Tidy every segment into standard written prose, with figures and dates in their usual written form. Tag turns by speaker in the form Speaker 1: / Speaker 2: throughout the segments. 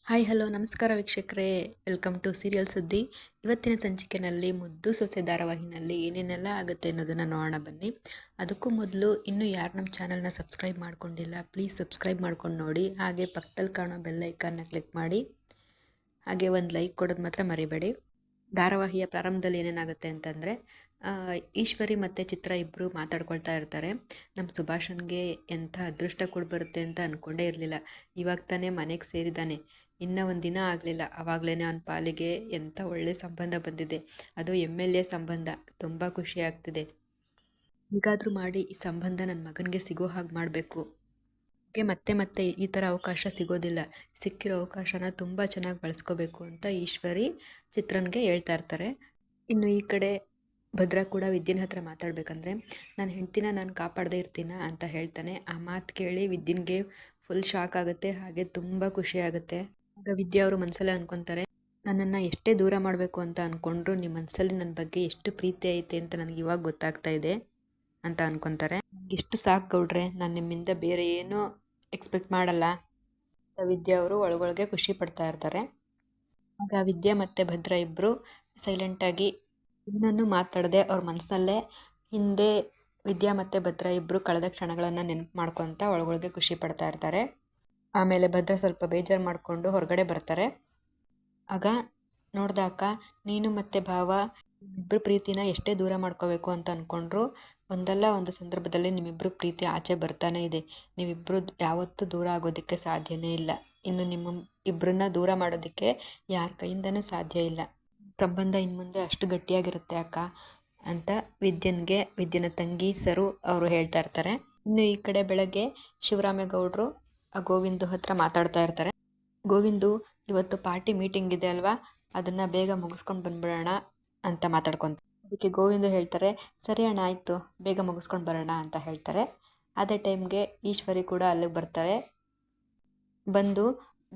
Speaker 1: Hi hello ನಮಸ್ಕಾರ ವೀಕ್ಷಕರೇ, welcome to serial ಸುದ್ದಿ. ಇವತ್ತಿನ ಸಂಚಿಕೆಯಲ್ಲಿ ಮುದ್ದು ಸೊಸೆ ಧಾರಾವಾಹಿನಲ್ಲಿ ಏನೇನೆಲ್ಲ ಆಗುತ್ತೆ ಅನ್ನೋದನ್ನು ನೋಡೋಣ ಬನ್ನಿ. ಅದಕ್ಕೂ ಮೊದಲು ಇನ್ನೂ ಯಾರು ನಮ್ಮ ಚಾನಲ್ನ ಸಬ್ಸ್ಕ್ರೈಬ್ ಮಾಡ್ಕೊಂಡಿಲ್ಲ, ಪ್ಲೀಸ್ ಸಬ್ಸ್ಕ್ರೈಬ್ ಮಾಡ್ಕೊಂಡು ನೋಡಿ. ಹಾಗೆ ಪಕ್ಕದಲ್ಲಿ ಕಾಣೋ ಬೆಲ್ ಐಕಾನ್ನ ಕ್ಲಿಕ್ ಮಾಡಿ, ಹಾಗೆ ಒಂದು ಲೈಕ್ ಕೊಡೋದು ಮಾತ್ರ ಮರಿಬೇಡಿ. ಧಾರಾವಾಹಿಯ ಪ್ರಾರಂಭದಲ್ಲಿ ಏನೇನಾಗುತ್ತೆ ಅಂತಂದರೆ, ಈಶ್ವರಿ ಮತ್ತು ಚಿತ್ರ ಇಬ್ಬರು ಮಾತಾಡ್ಕೊಳ್ತಾ ಇರ್ತಾರೆ. ನಮ್ಮ ಸುಭಾಷನ್ಗೆ ಎಂಥ ಅದೃಷ್ಟ ಕೂಡ ಬರುತ್ತೆ ಅಂತ ಅಂದ್ಕೊಂಡೇ ಇರಲಿಲ್ಲ. ಇವಾಗ ತಾನೇ ಮನೆಗೆ ಸೇರಿದ್ದಾನೆ, ಇನ್ನೂ ಒಂದು ದಿನ ಆಗಲಿಲ್ಲ, ಆವಾಗಲೇ ಅವನ ಪಾಲಿಗೆ ಎಂಥ ಒಳ್ಳೆ ಸಂಬಂಧ ಬಂದಿದೆ. ಅದು MLA ಸಂಬಂಧ. ತುಂಬ ಖುಷಿ ಆಗ್ತಿದೆ. ಹೇಗಾದರೂ ಮಾಡಿ ಈ ಸಂಬಂಧ ನನ್ನ ಮಗನಿಗೆ ಸಿಗೋ ಹಾಗೆ ಮಾಡಬೇಕು. ಮತ್ತೆ ಮತ್ತೆ ಈ ಥರ ಅವಕಾಶ ಸಿಗೋದಿಲ್ಲ. ಸಿಕ್ಕಿರೋ ಅವಕಾಶನ ತುಂಬ ಚೆನ್ನಾಗಿ ಬಳಸ್ಕೋಬೇಕು ಅಂತ ಈಶ್ವರಿ ಚಿತ್ರನ್ಗೆ ಹೇಳ್ತಾ ಇರ್ತಾರೆ. ಇನ್ನು ಈ ಕಡೆ ಭದ್ರಾ ಕೂಡ ವಿದ್ಯನ್ ಹತ್ರ ಮಾತಾಡಬೇಕಂದ್ರೆ, ನನ್ನ ಹೆಂಡ್ತಿನ ನಾನು ಕಾಪಾಡದೇ ಇರ್ತೀನ ಅಂತ ಹೇಳ್ತಾನೆ. ಆ ಮಾತು ಕೇಳಿ ವಿದ್ಯನ್ಗೆ ಫುಲ್ ಶಾಕ್ ಆಗುತ್ತೆ, ಹಾಗೆ ತುಂಬ ಖುಷಿ ಆಗುತ್ತೆ. ಆಗ ವಿದ್ಯಾ ಅವರು ಮನಸ್ಸಲ್ಲೇ ಅನ್ಕೊತಾರೆ, ನನ್ನನ್ನು ಎಷ್ಟೇ ದೂರ ಮಾಡಬೇಕು ಅಂತ ಅಂದ್ಕೊಂಡ್ರು ನಿಮ್ಮ ಮನಸ್ಸಲ್ಲಿ ನನ್ನ ಬಗ್ಗೆ ಎಷ್ಟು ಪ್ರೀತಿ ಐತೆ ಅಂತ ನನಗೆ ಇವಾಗ ಗೊತ್ತಾಗ್ತಾ ಇದೆ ಅಂತ ಅನ್ಕೊತಾರೆ. ಇಷ್ಟು ಸಾಕು ಗೌಡ್ರೆ, ನಾನು ನಿಮ್ಮಿಂದ ಬೇರೆ ಏನೂ ಎಕ್ಸ್ಪೆಕ್ಟ್ ಮಾಡಲ್ಲ. ವಿದ್ಯಾ ಅವರು ಒಳಗೊಳಗೆ ಖುಷಿ ಪಡ್ತಾ ಇರ್ತಾರೆ. ಆಗ ವಿದ್ಯಾ ಮತ್ತು ಭದ್ರಾ ಇಬ್ಬರು ಸೈಲೆಂಟಾಗಿ ಇನ್ನೂ ಮಾತಾಡದೆ ಅವ್ರ ಮನಸ್ಸಲ್ಲೇ ಹಿಂದೆ ವಿದ್ಯಾ ಮತ್ತು ಭದ್ರಾ ಇಬ್ಬರು ಕಳೆದ ಕ್ಷಣಗಳನ್ನು ನೆನಪು ಮಾಡ್ಕೊತ ಒಳಗೊಳಗೆ ಖುಷಿ ಪಡ್ತಾ ಇರ್ತಾರೆ. ಆಮೇಲೆ ಭದ್ರಾ ಸ್ವಲ್ಪ ಬೇಜಾರು ಮಾಡಿಕೊಂಡು ಹೊರಗಡೆ ಬರ್ತಾರೆ. ಆಗ ನೋಡ್ದ ಅಕ್ಕ, ನೀನು ಮತ್ತು ಭಾವ ಇಬ್ಬರು ಪ್ರೀತಿನ ಎಷ್ಟೇ ದೂರ ಮಾಡ್ಕೋಬೇಕು ಅಂತ ಅಂದ್ಕೊಂಡ್ರು ಒಂದಲ್ಲ ಒಂದು ಸಂದರ್ಭದಲ್ಲಿ ನಿಮ್ಮಿಬ್ಬರು ಪ್ರೀತಿ ಆಚೆ ಬರ್ತಾನೆ ಇದೆ. ನೀವಿಬ್ಬರು ಯಾವತ್ತೂ ದೂರ ಆಗೋದಕ್ಕೆ ಸಾಧ್ಯನೇ ಇಲ್ಲ. ಇನ್ನು ನಿಮ್ಮ ಇಬ್ಬರನ್ನ ದೂರ ಮಾಡೋದಕ್ಕೆ ಯಾರ ಕೈಯಿಂದನೂ ಸಾಧ್ಯ ಇಲ್ಲ. ಸಂಬಂಧ ಇನ್ನು ಮುಂದೆ ಅಷ್ಟು ಗಟ್ಟಿಯಾಗಿರುತ್ತೆ ಅಕ್ಕ ಅಂತ ವಿದ್ಯನ ತಂಗಿ ಸರು ಅವರು ಹೇಳ್ತಾ ಇರ್ತಾರೆ. ಇನ್ನು ಈ ಕಡೆ ಬೆಳಗ್ಗೆ ಶಿವರಾಮೇಗೌಡರು ಆ ಗೋವಿಂದು ಹತ್ರ ಮಾತಾಡ್ತಾ ಇರ್ತಾರೆ. ಗೋವಿಂದು, ಇವತ್ತು ಪಾರ್ಟಿ ಮೀಟಿಂಗ್ ಇದೆ ಅಲ್ವಾ, ಅದನ್ನು ಬೇಗ ಮುಗಿಸ್ಕೊಂಡು ಬಂದ್ಬಿಡೋಣ ಅಂತ ಮಾತಾಡ್ಕೊತ. ಅದಕ್ಕೆ ಗೋವಿಂದು ಹೇಳ್ತಾರೆ, ಸರಿ ಅಣ್ಣ ಆಯಿತು, ಬೇಗ ಮುಗಿಸ್ಕೊಂಡು ಬರೋಣ ಅಂತ ಹೇಳ್ತಾರೆ. ಅದೇ ಟೈಮ್ಗೆ ಈಶ್ವರಿ ಕೂಡ ಅಲ್ಲಿಗೆ ಬರ್ತಾರೆ. ಬಂದು,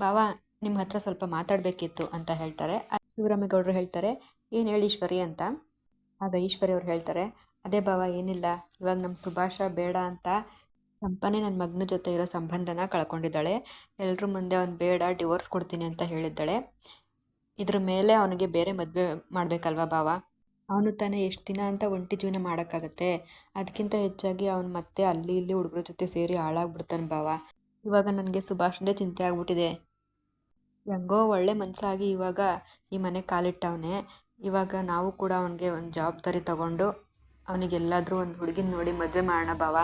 Speaker 1: ಬಾವಾ ನಿಮ್ಮ ಹತ್ರ ಸ್ವಲ್ಪ ಮಾತಾಡಬೇಕಿತ್ತು ಅಂತ ಹೇಳ್ತಾರೆ. ಶಿವರಾಮೇಗೌಡರು ಹೇಳ್ತಾರೆ, ಏನು ಹೇಳಿ ಈಶ್ವರಿ ಅಂತ. ಆಗ ಈಶ್ವರಿ ಅವ್ರು ಹೇಳ್ತಾರೆ, ಅದೇ ಬಾವ ಏನಿಲ್ಲ, ಇವಾಗ ನಮ್ಮ ಸುಭಾಷ ಬೇಡ ಅಂತ ಚಂಪನೆ ನನ್ನ ಮಗನ ಜೊತೆ ಇರೋ ಸಂಬಂಧನ ಕಳ್ಕೊಂಡಿದ್ದಾಳೆ. ಎಲ್ಲರ ಮುಂದೆ ಅವ್ನು ಬೇಡ, ಡಿವೋರ್ಸ್ ಕೊಡ್ತೀನಿ ಅಂತ ಹೇಳಿದ್ದಾಳೆ. ಇದ್ರ ಮೇಲೆ ಅವನಿಗೆ ಬೇರೆ ಮದುವೆ ಮಾಡಬೇಕಲ್ವಾ ಬಾವ? ಅವನು ತಾನೇ ಎಷ್ಟು ದಿನ ಅಂತ ಒಂಟಿ ಜೀವನ ಮಾಡೋಕ್ಕಾಗತ್ತೆ? ಅದಕ್ಕಿಂತ ಹೆಚ್ಚಾಗಿ ಅವನು ಮತ್ತೆ ಅಲ್ಲಿ ಇಲ್ಲಿ ಹುಡುಗರ ಜೊತೆ ಸೇರಿ ಹಾಳಾಗ್ಬಿಡ್ತಾನೆ ಬಾವ. ಇವಾಗ ನನಗೆ ಸುಭಾಷನೇ ಚಿಂತೆ ಆಗ್ಬಿಟ್ಟಿದೆ. ಹೆಂಗೋ ಒಳ್ಳೆ ಮನಸ್ಸಾಗಿ ಇವಾಗ ಈ ಮನೆ ಕಾಲಿಟ್ಟವನೇ. ಇವಾಗ ನಾವು ಕೂಡ ಅವನಿಗೆ ಒಂದು ಜವಾಬ್ದಾರಿ ತಗೊಂಡು ಅವನಿಗೆಲ್ಲಾದರೂ ಒಂದು ಹುಡುಗಿನ ನೋಡಿ ಮದುವೆ ಮಾಡೋಣ ಬಾವ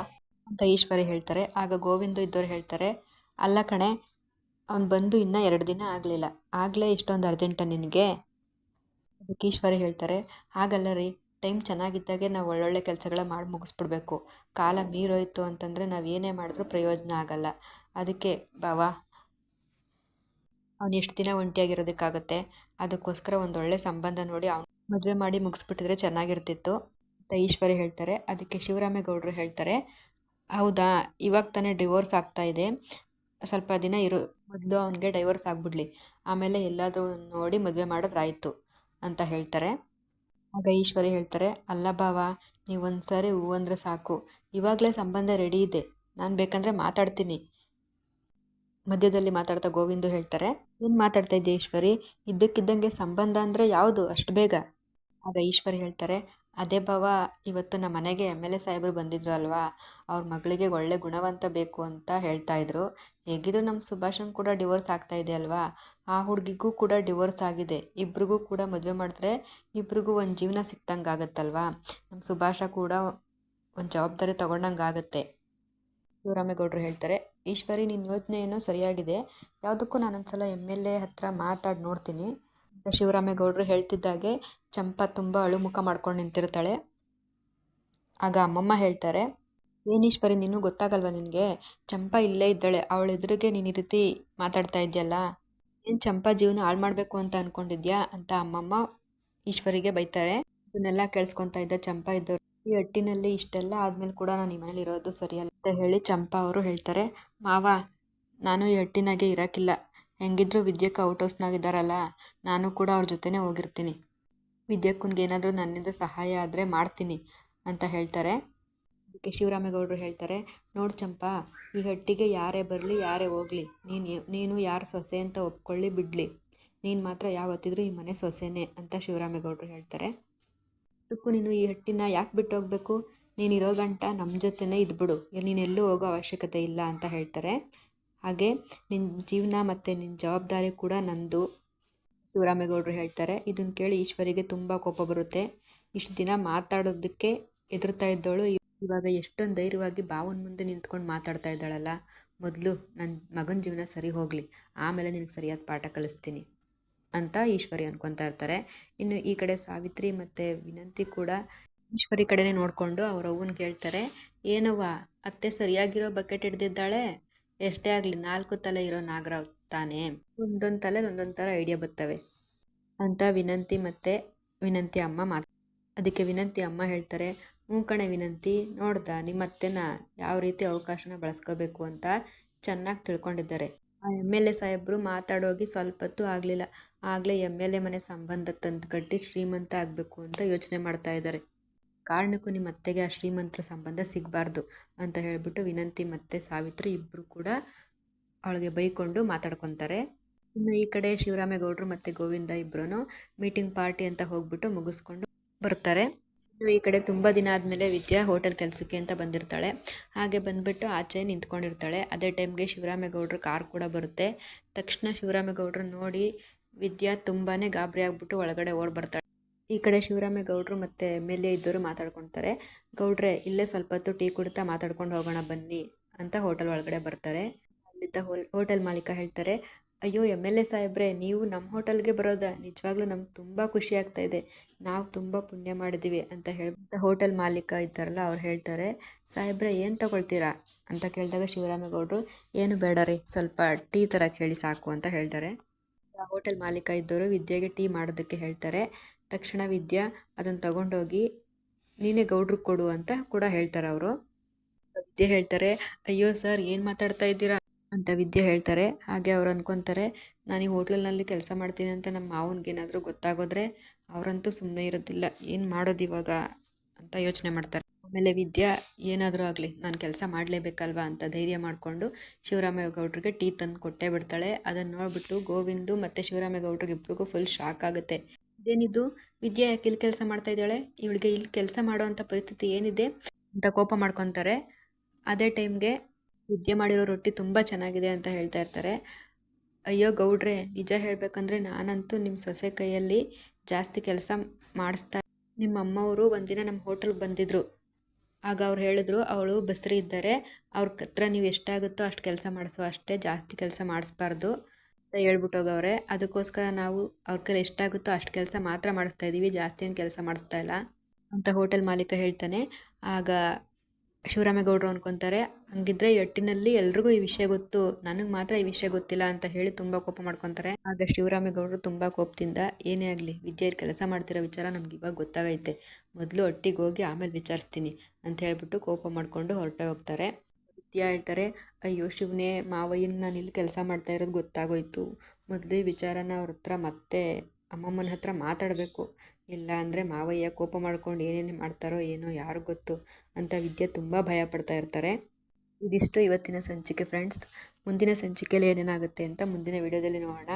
Speaker 1: ಅಂತ ಈಶ್ವರಿ ಹೇಳ್ತಾರೆ. ಆಗ ಗೋವಿಂದು ಇದ್ದವ್ರು ಹೇಳ್ತಾರೆ, ಅಲ್ಲ ಕಣೆ, ಅವ್ನು ಬಂದು ಇನ್ನೂ 2 ದಿನ ಆಗಲಿಲ್ಲ, ಆಗಲೇ ಇಷ್ಟೊಂದು ಅರ್ಜೆಂಟ ನಿನಗೆ? ಅದಕ್ಕೆ ಈಶ್ವರಿ ಹೇಳ್ತಾರೆ, ಹಾಗಲ್ಲ ರೀ, ಟೈಮ್ ಚೆನ್ನಾಗಿದ್ದಾಗೆ ನಾವು ಒಳ್ಳೊಳ್ಳೆ ಕೆಲಸಗಳ ಮಾಡಿ ಮುಗಿಸ್ಬಿಡ್ಬೇಕು. ಕಾಲ ಮೀರೋಯ್ತು ಅಂತಂದರೆ ನಾವು ಏನೇ ಮಾಡಿದ್ರೂ ಪ್ರಯೋಜನ ಆಗಲ್ಲ. ಅದಕ್ಕೆ ಬಾವ, ಅವ್ನು ಎಷ್ಟು ದಿನ ಒಂಟಿಯಾಗಿರೋದಕ್ಕಾಗತ್ತೆ? ಅದಕ್ಕೋಸ್ಕರ ಒಂದು ಒಳ್ಳೆ ಸಂಬಂಧ ನೋಡಿ ಅವ್ನು ಮದುವೆ ಮಾಡಿ ಮುಗಿಸ್ಬಿಟ್ಟಿದ್ರೆ ಚೆನ್ನಾಗಿರ್ತಿತ್ತು ಅಂತ ಈಶ್ವರಿ ಹೇಳ್ತಾರೆ. ಅದಕ್ಕೆ ಶಿವರಾಮೇಗೌಡರು ಹೇಳ್ತಾರೆ, ಹೌದಾ, ಇವಾಗ ತಾನೇ ಡಿವೋರ್ಸ್ ಆಗ್ತಾ ಇದೆ, ಸ್ವಲ್ಪ ದಿನ ಇರು, ಮೊದಲು ಅವನಿಗೆ ಡೈವೋರ್ಸ್ ಆಗಿಬಿಡ್ಲಿ, ಆಮೇಲೆ ಎಲ್ಲಾದರೂ ನೋಡಿ ಮದುವೆ ಮಾಡೋದ್ರಾಯ್ತು ಅಂತ ಹೇಳ್ತಾರೆ. ಆಗ ಈಶ್ವರಿ ಹೇಳ್ತಾರೆ, ಅಲ್ಲ ಬಾವ, ನೀವು ಒಂದು ಸಾರಿ ಹೂ ಅಂದರೆ ಸಾಕು, ಇವಾಗಲೇ ಸಂಬಂಧ ರೆಡಿ ಇದೆ, ನಾನು ಬೇಕಂದರೆ ಮಾತಾಡ್ತೀನಿ. ಮಧ್ಯದಲ್ಲಿ ಮಾತಾಡ್ತಾ ಗೋವಿಂದು ಹೇಳ್ತಾರೆ, ಏನು ಮಾತಾಡ್ತಾ ಇದ್ದೆ ಈಶ್ವರಿ, ಇದ್ದಕ್ಕಿದ್ದಂಗೆ ಸಂಬಂಧ ಅಂದರೆ ಯಾವುದು ಅಷ್ಟು ಬೇಗ? ಆಗ ಈಶ್ವರಿ ಹೇಳ್ತಾರೆ, ಅದೇ ಬಾವ, ಇವತ್ತು ನಮ್ಮ ಮನೆಗೆ MLA ಸಾಹೇಬರು ಬಂದಿದ್ರು ಅಲ್ವಾ, ಅವ್ರ ಮಗಳಿಗೆ ಒಳ್ಳೆ ಗುಣವಂತ ಬೇಕು ಅಂತ ಹೇಳ್ತಾ ಇದ್ರು. ಹೇಗಿದ್ರು ನಮ್ಮ ಸುಭಾಷನ್ ಕೂಡ ಡಿವೋರ್ಸ್ ಆಗ್ತಾ ಇದೆ ಅಲ್ವಾ, ಆ ಹುಡುಗಿಗೂ ಕೂಡ ಡಿವೋರ್ಸ್ ಆಗಿದೆ, ಇಬ್ರಿಗೂ ಕೂಡ ಮದುವೆ ಮಾಡಿದ್ರೆ ಇಬ್ರಿಗೂ ಒಂದು ಜೀವನ ಸಿಕ್ತಂಗೆ ಆಗುತ್ತಲ್ವಾ, ನಮ್ಮ ಸುಭಾಷ ಕೂಡ ಒಂದು ಜವಾಬ್ದಾರಿ ತಗೊಂಡಂಗೆ ಆಗುತ್ತೆ. ಶಿವರಾಮೇಗೌಡರು ಹೇಳ್ತಾರೆ, ಈಶ್ವರಿ ನಿನ್ನ ಯೋಚನೆ ಏನೋ ಸರಿಯಾಗಿದೆ, ಯಾವುದಕ್ಕೂ ನಾನೊಂದ್ಸಲ MLA ಹತ್ರ ಮಾತಾಡಿ ನೋಡ್ತೀನಿ ಅಂತ ಶಿವರಾಮೇಗೌಡರು ಹೇಳ್ತಿದ್ದಾಗೆ ಚಂಪಾ ತುಂಬ ಅಳುಮುಖ ಮಾಡ್ಕೊಂಡು ನಿಂತಿರ್ತಾಳೆ. ಆಗ ಅಮ್ಮಮ್ಮ ಹೇಳ್ತಾರೆ, ಏನೀಶ್ವರಿ ನೀನು ಗೊತ್ತಾಗಲ್ವ ನಿನಗೆ, ಚಂಪಾ ಇಲ್ಲೇ ಇದ್ದಾಳೆ, ಅವಳ ಎದುರಿಗೆ ನೀನು ಈ ರೀತಿ ಮಾತಾಡ್ತಾ ಇದೆಯಲ್ಲ, ಏನು ಚಂಪಾ ಜೀವನ ಹಾಳು ಮಾಡಬೇಕು ಅಂತ ಅಂದ್ಕೊಂಡಿದ್ಯಾ ಅಂತ ಅಮ್ಮಮ್ಮ ಈಶ್ವರಿಗೆ ಬೈತಾರೆ. ಇದನ್ನೆಲ್ಲ ಕೇಳಿಸ್ಕೊತಾ ಇದ್ದ ಚಂಪಾ ಇದ್ದವರು, ಈ ಹಟ್ಟಿನಲ್ಲಿ ಇಷ್ಟೆಲ್ಲ ಆದಮೇಲೆ ಕೂಡ ನಾನು ಈ ಮನೇಲಿ ಇರೋದು ಸರಿಯಲ್ಲ ಅಂತ ಹೇಳಿ ಚಂಪಾ ಅವರು ಹೇಳ್ತಾರೆ, ಮಾವ, ನಾನು ಈ ಹಟ್ಟಿನಾಗೆ ಇರೋಕ್ಕಿಲ್ಲ, ಹೆಂಗಿದ್ರು ವಿದ್ಯಕ್ಕ ಔಟ್ ಹೌಸ್ನಾಗಿದ್ದಾರಲ್ಲ, ನಾನು ಕೂಡ ಅವ್ರ ಜೊತೆನೇ ಹೋಗಿರ್ತೀನಿ, ವಿದ್ಯಕ್ಕನಿಗೆ ಏನಾದರೂ ನನ್ನಿಂದ ಸಹಾಯ ಆದರೆ ಮಾಡ್ತೀನಿ ಅಂತ ಹೇಳ್ತಾರೆ. ಅದಕ್ಕೆ ಶಿವರಾಮೇಗೌಡರು ಹೇಳ್ತಾರೆ, ನೋಡು ಚಂಪಾ, ಈ ಹಟ್ಟಿಗೆ ಯಾರೇ ಬರಲಿ ಯಾರೇ ಹೋಗಲಿ, ನೀನು ಯಾರ ಸೊಸೆ ಅಂತ ಒಪ್ಕೊಳ್ಳಿ ಬಿಡಲಿ, ನೀನು ಮಾತ್ರ ಯಾವತ್ತಿದ್ರೂ ಈ ಮನೆ ಸೊಸೆನೇ ಅಂತ ಶಿವರಾಮೇಗೌಡರು ಹೇಳ್ತಾರೆ. ಅದಕ್ಕೂ ನೀನು ಈ ಹಟ್ಟಿನ ಯಾಕೆ ಬಿಟ್ಟು ಹೋಗಬೇಕು, ನೀನಿರೋ ಗಂಟ ನಮ್ಮ ಜೊತೆನೇ ಇದ್ಬಿಡು, ನೀನೆಲ್ಲೂ ಹೋಗೋ ಅವಶ್ಯಕತೆ ಇಲ್ಲ ಅಂತ ಹೇಳ್ತಾರೆ. ಹಾಗೆ ನಿನ್ನ ಜೀವನ ಮತ್ತು ನಿನ್ನ ಜವಾಬ್ದಾರಿ ಕೂಡ ನಂದು ಶಿವರಾಮೇಗೌಡರು ಹೇಳ್ತಾರೆ. ಇದನ್ನು ಕೇಳಿ ಈಶ್ವರಿಗೆ ತುಂಬ ಕೋಪ ಬರುತ್ತೆ. ಇಷ್ಟು ದಿನ ಮಾತಾಡೋದಕ್ಕೆ ಹೆದರ್ತಾ ಇದ್ದವಳು ಇವಾಗ ಎಷ್ಟೊಂದು ಧೈರ್ಯವಾಗಿ ಬಾವನ ಮುಂದೆ ನಿಂತ್ಕೊಂಡು ಮಾತಾಡ್ತಾ ಇದ್ದಾಳಲ್ಲ. ಮೊದಲು ನನ್ನ ಮಗನ ಜೀವನ ಸರಿ ಹೋಗಲಿ, ಆಮೇಲೆ ನಿನಗೆ ಸರಿಯಾದ ಪಾಠ ಕಲಿಸ್ತೀನಿ ಅಂತ ಈಶ್ವರಿ ಅನ್ಕೊತಾ ಇರ್ತಾರೆ. ಇನ್ನು ಈ ಕಡೆ ಸಾವಿತ್ರಿ ಮತ್ತು ವಿನಂತಿ ಕೂಡ ಈಶ್ವರಿ ಕಡೆನೇ ನೋಡಿಕೊಂಡು ಅವ್ರ ಅವ್ವನ ಕೇಳ್ತಾರೆ, ಏನವ್ವ ಅತ್ತೆ ಸರಿಯಾಗಿರೋ ಬಕೆಟ್ ಹಿಡ್ದಿದ್ದಾಳೆ, ಎಷ್ಟೇ ಆಗಲಿ 4 ತಲೆ ಇರೋ ನಾಗರಾವ್ ತಾನೇ, ಒಂದೊಂದು ತಲೆ ಒಂದೊಂದು ಥರ ಐಡಿಯಾ ಬರ್ತವೆ ಅಂತ ವಿನಂತಿ ಅಮ್ಮ ಅದಕ್ಕೆ ವಿನಂತಿ ಅಮ್ಮ ಹೇಳ್ತಾರೆ, ಹ್ಞೂ ಕಣೆ ವಿನಂತಿ, ನೋಡ್ದ ನಿಮ್ಮ ಅತ್ತೆನ ಯಾವ ರೀತಿ ಅವಕಾಶನ ಬಳಸ್ಕೋಬೇಕು ಅಂತ ಚೆನ್ನಾಗಿ ತಿಳ್ಕೊಂಡಿದ್ದಾರೆ. ಆ MLA ಸಾಹೇಬರು ಮಾತಾಡೋಗಿ ಸ್ವಲ್ಪ ಹೊತ್ತು ಆಗಲಿಲ್ಲ, ಆಗಲೇ MLA ಮನೆ ಸಂಬಂಧ ತಂದು ಕಟ್ಟಿ ಶ್ರೀಮಂತ ಆಗಬೇಕು ಅಂತ ಯೋಚನೆ ಮಾಡ್ತಾ ಇದ್ದಾರೆ. ಕಾರಣಕ್ಕೂ ನಿಮ್ಮ ಅತ್ತೆಗೆ ಆ ಶ್ರೀಮಂತರ ಸಂಬಂಧ ಸಿಗಬಾರ್ದು ಅಂತ ಹೇಳ್ಬಿಟ್ಟು ವಿನಂತಿ ಮತ್ತು ಸಾವಿತ್ರಿ ಇಬ್ಬರು ಕೂಡ ಅವಳಿಗೆ ಬೈಕೊಂಡು ಮಾತಾಡ್ಕೊತಾರೆ. ಇನ್ನು ಈ ಕಡೆ ಶಿವರಾಮೇಗೌಡರು ಮತ್ತು ಗೋವಿಂದ ಇಬ್ಬರೂ ಮೀಟಿಂಗ್ ಪಾರ್ಟಿ ಅಂತ ಹೋಗ್ಬಿಟ್ಟು ಮುಗಿಸ್ಕೊಂಡು ಬರ್ತಾರೆ. ಇನ್ನು ಈ ಕಡೆ ತುಂಬ ದಿನ ಆದಮೇಲೆ ವಿದ್ಯಾ ಹೋಟೆಲ್ ಕೆಲಸಕ್ಕೆ ಅಂತ ಬಂದಿರ್ತಾಳೆ. ಹಾಗೆ ಬಂದುಬಿಟ್ಟು ಆಚೆ ನಿಂತ್ಕೊಂಡಿರ್ತಾಳೆ. ಅದೇ ಟೈಮ್ಗೆ ಶಿವರಾಮೇಗೌಡರು ಕಾರ್ ಕೂಡ ಬರುತ್ತೆ. ತಕ್ಷಣ ಶಿವರಾಮೇಗೌಡರು ನೋಡಿ ವಿದ್ಯಾ ತುಂಬಾ ಗಾಬರಿ ಆಗ್ಬಿಟ್ಟು ಒಳಗಡೆ ಓಡಿ ಬರ್ತಾಳೆ. ಈ ಕಡೆ ಶಿವರಾಮೇಗೌಡರು ಮತ್ತು MLA ಇದ್ದವರು ಮಾತಾಡ್ಕೊಳ್ತಾರೆ. ಗೌಡ್ರೆ, ಇಲ್ಲೇ ಸ್ವಲ್ಪ ಹೊತ್ತು ಟೀ ಕುಡ್ತಾ ಮಾತಾಡ್ಕೊಂಡು ಹೋಗೋಣ ಬನ್ನಿ ಅಂತ ಹೋಟೆಲ್ ಒಳಗಡೆ ಬರ್ತಾರೆ. ಅಲ್ಲಿದ್ದ ಹೋಟೆಲ್ ಮಾಲೀಕ ಹೇಳ್ತಾರೆ, ಅಯ್ಯೋ MLA ಸಾಹೇಬ್ರೆ, ನೀವು ನಮ್ಮ ಹೋಟೆಲ್ಗೆ ಬರೋದಾ, ನಿಜವಾಗ್ಲೂ ನಮ್ಗೆ ತುಂಬ ಖುಷಿ ಆಗ್ತಾ ಇದೆ, ನಾವು ತುಂಬ ಪುಣ್ಯ ಮಾಡಿದ್ದೀವಿ ಅಂತ ಹೇಳ್ಬಿಟ್ಟು ಹೋಟೆಲ್ ಮಾಲೀಕ ಇದ್ದಾರಲ್ಲ ಅವ್ರು ಹೇಳ್ತಾರೆ, ಸಾಹೇಬ್ರೆ ಏನು ತಗೊಳ್ತೀರಾ ಅಂತ ಕೇಳಿದಾಗ ಶಿವರಾಮೇಗೌಡರು, ಏನು ಬೇಡ ರೀ, ಸ್ವಲ್ಪ ಟೀ ಥರ ಕೇಳಿ ಸಾಕು ಅಂತ ಹೇಳ್ತಾರೆ. ಹೋಟೆಲ್ ಮಾಲೀಕ ಇದ್ದವರು ವಿದ್ಯೆಗೆ ಟೀ ಮಾಡೋದಕ್ಕೆ ಹೇಳ್ತಾರೆ. ತಕ್ಷಣ ವಿದ್ಯಾ ಅದನ್ನು ತಗೊಂಡೋಗಿ ನೀನೇ ಗೌಡ್ರಿಗೆ ಕೊಡು ಅಂತ ಕೂಡ ಹೇಳ್ತಾರೆ ಅವರು. ವಿದ್ಯೆ ಹೇಳ್ತಾರೆ, ಅಯ್ಯೋ ಸರ್ ಏನು ಮಾತಾಡ್ತಾ ಇದ್ದೀರಾ ಅಂತ ವಿದ್ಯೆ ಹೇಳ್ತಾರೆ. ಹಾಗೆ ಅವ್ರು ಅನ್ಕೊತಾರೆ, ನಾನು ಈ ಹೋಟ್ಲಲ್ಲಿ ಕೆಲಸ ಮಾಡ್ತೀನಿ ಅಂತ ನಮ್ಮ ಮಾವನಿಗೇನಾದರೂ ಗೊತ್ತಾಗೋದ್ರೆ ಅವರಂತೂ ಸುಮ್ಮನೆ ಇರೋದಿಲ್ಲ, ಏನು ಮಾಡೋದು ಇವಾಗ ಅಂತ ಯೋಚನೆ ಮಾಡ್ತಾರೆ. ಆಮೇಲೆ ವಿದ್ಯಾ ಏನಾದರೂ ಆಗಲಿ ನಾನು ಕೆಲಸ ಮಾಡಲೇಬೇಕಲ್ವಾ ಅಂತ ಧೈರ್ಯ ಮಾಡಿಕೊಂಡು ಶಿವರಾಮೇಗೌಡರಿಗೆ ಟೀ ತಂದು ಕೊಟ್ಟೇ ಬಿಡ್ತಾಳೆ. ಅದನ್ನು ನೋಡಿಬಿಟ್ಟು ಗೋವಿಂದು ಮತ್ತು ಶಿವರಾಮೇಗೌಡರಿಗೆ ಇಬ್ಬರಿಗೂ ಫುಲ್ ಶಾಕ್ ಆಗುತ್ತೆ. ಇದೇನಿದು, ವಿದ್ಯಾ ಯಾಕೆ ಇಲ್ಲಿ ಕೆಲಸ ಮಾಡ್ತಾ ಇದ್ದಾಳೆ, ಇವಳಿಗೆ ಇಲ್ಲಿ ಕೆಲಸ ಮಾಡೋ ಅಂಥ ಪರಿಸ್ಥಿತಿ ಏನಿದೆ ಅಂತ ಕೋಪ ಮಾಡ್ಕೊತಾರೆ. ಅದೇ ಟೈಮ್ಗೆ ವಿದ್ಯೆ ಮಾಡಿರೋ ರೊಟ್ಟಿ ತುಂಬ ಚೆನ್ನಾಗಿದೆ ಅಂತ ಹೇಳ್ತಾ ಇರ್ತಾರೆ. ಅಯ್ಯೋ ಗೌಡ್ರೆ, ನಿಜ ಹೇಳಬೇಕಂದ್ರೆ ನಾನಂತೂ ನಿಮ್ಮ ಸೊಸೆ ಕೈಯಲ್ಲಿ ಜಾಸ್ತಿ ಕೆಲಸ ಮಾಡಿಸ್ತಾ, ನಿಮ್ಮ ಅಮ್ಮವರು ಒಂದಿನ ನಮ್ಮ ಹೋಟೆಲ್ಗೆ ಬಂದಿದ್ದರು. ಆಗ ಅವ್ರು ಹೇಳಿದ್ರು, ಅವಳು ಬಸ್ರಿ ಇದ್ದಾರೆ, ಅವ್ರ ಹತ್ರ ನೀವು ಎಷ್ಟಾಗುತ್ತೋ ಅಷ್ಟು ಕೆಲಸ ಮಾಡಿಸೋ, ಅಷ್ಟೇ, ಜಾಸ್ತಿ ಕೆಲಸ ಮಾಡಿಸ್ಬಾರ್ದು ಅಂತ ಹೇಳ್ಬಿಟ್ಟೋಗವ್ರೆ. ಅದಕ್ಕೋಸ್ಕರ ನಾವು ಅವ್ರ ಕೈಲಿ ಎಷ್ಟಾಗುತ್ತೋ ಅಷ್ಟು ಕೆಲಸ ಮಾತ್ರ ಮಾಡಿಸ್ತಾ ಇದ್ದೀವಿ, ಜಾಸ್ತಿ ಏನು ಕೆಲಸ ಮಾಡಿಸ್ತಾ ಇಲ್ಲ ಅಂತ ಹೋಟೆಲ್ ಮಾಲೀಕ ಹೇಳ್ತಾನೆ. ಆಗ ಶಿವರಾಮೇಗೌಡರು ಅನ್ಕೊತಾರೆ, ಹಂಗಿದ್ರೆ ಎಟ್ಟಿನಲ್ಲಿ ಎಲ್ರಿಗೂ ಈ ವಿಷಯ ಗೊತ್ತು, ನನಗೆ ಮಾತ್ರ ಈ ವಿಷಯ ಗೊತ್ತಿಲ್ಲ ಅಂತ ಹೇಳಿ ತುಂಬ ಕೋಪ ಮಾಡ್ಕೊತಾರೆ. ಆಗ ಶಿವರಾಮೇಗೌಡರು ತುಂಬ ಕೋಪದಿಂದ, ಏನೇ ಆಗಲಿ ವಿದ್ಯೆಯಲ್ಲಿ ಕೆಲಸ ಮಾಡ್ತಿರೋ ವಿಚಾರ ನಮ್ಗೆ ಇವಾಗ ಗೊತ್ತಾಗೈತೆ, ಮೊದಲು ಒಟ್ಟಿಗೆ ಹೋಗಿ ಆಮೇಲೆ ವಿಚಾರಿಸ್ತೀನಿ ಅಂತ ಹೇಳ್ಬಿಟ್ಟು ಕೋಪ ಮಾಡಿಕೊಂಡು ಹೊರಟೆ ಹೋಗ್ತಾರೆ. ವಿದ್ಯಾ ಹೇಳ್ತಾರೆ, ಅಯ್ಯೋ ಶಿವನೇ, ಮಾವಯ್ಯನ ನಾನು ಇಲ್ಲಿ ಕೆಲಸ ಮಾಡ್ತಾ ಇರೋದು ಗೊತ್ತಾಗೋಯ್ತು, ಮೊದಲು ಈ ವಿಚಾರನ ಅವ್ರ ಹತ್ರ ಮತ್ತೆ ಅಮ್ಮಮ್ಮನ ಹತ್ರ ಮಾತಾಡಬೇಕು, ಇಲ್ಲ ಅಂದರೆ ಮಾವಯ್ಯ ಕೋಪ ಮಾಡ್ಕೊಂಡು ಏನೇನು ಮಾಡ್ತಾರೋ ಏನೋ ಯಾರು ಗೊತ್ತು ಅಂತ ವಿದ್ಯೆ ತುಂಬ ಭಯ ಪಡ್ತಾ ಇರ್ತಾರೆ. ಇದಿಷ್ಟು ಇವತ್ತಿನ ಸಂಚಿಕೆ ಫ್ರೆಂಡ್ಸ್. ಮುಂದಿನ ಸಂಚಿಕೆಯಲ್ಲಿ ಏನೇನಾಗುತ್ತೆ ಅಂತ ಮುಂದಿನ ವಿಡಿಯೋದಲ್ಲಿ ನೋಡೋಣ.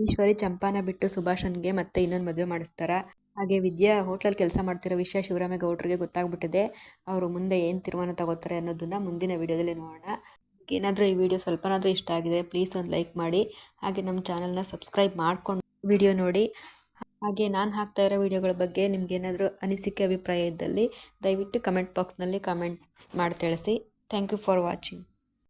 Speaker 1: ಈಶ್ವರಿ ಚಂಪಾನ ಬಿಟ್ಟು ಸುಭಾಷನ್ಗೆ ಮತ್ತೆ ಇನ್ನೊಂದು ಮದುವೆ ಮಾಡಿಸ್ತಾರ. ಹಾಗೆ ವಿದ್ಯಾ ಹೋಟ್ಲಲ್ಲಿ ಕೆಲಸ ಮಾಡ್ತಿರೋ ವಿಷಯ ಶಿವರಾಮೇಗೌಡರಿಗೆ ಗೊತ್ತಾಗ್ಬಿಟ್ಟಿದೆ. ಅವರು ಮುಂದೆ ಏನು ತೀರ್ಮಾನ ತಗೋತಾರೆ ಅನ್ನೋದನ್ನ ಮುಂದಿನ ವಿಡಿಯೋದಲ್ಲಿ ನೋಡೋಣ. ಏನಾದರೂ ಈ ವಿಡಿಯೋ ಸ್ವಲ್ಪನಾದರೂ ಇಷ್ಟ ಆಗಿದೆ ಪ್ಲೀಸ್ ಒಂದು ಲೈಕ್ ಮಾಡಿ, ಹಾಗೆ ನಮ್ಮ ಚಾನಲ್ನ ಸಬ್ಸ್ಕ್ರೈಬ್ ಮಾಡ್ಕೊಂಡು ವಿಡಿಯೋ ನೋಡಿ. ಹಾಗೆ ನಾನು ಹಾಕ್ತಾ ಇರೋ ವಿಡಿಯೋಗಳ ಬಗ್ಗೆ ನಿಮ್ಗೇನಾದರೂ ಅನಿಸಿಕೆ ಅಭಿಪ್ರಾಯ ಇದ್ದಲ್ಲಿ ದಯವಿಟ್ಟು ಕಮೆಂಟ್ ಬಾಕ್ಸ್ನಲ್ಲಿ ಕಮೆಂಟ್ ಮಾಡಿ ತಿಳಿಸಿ. Thank you for watching.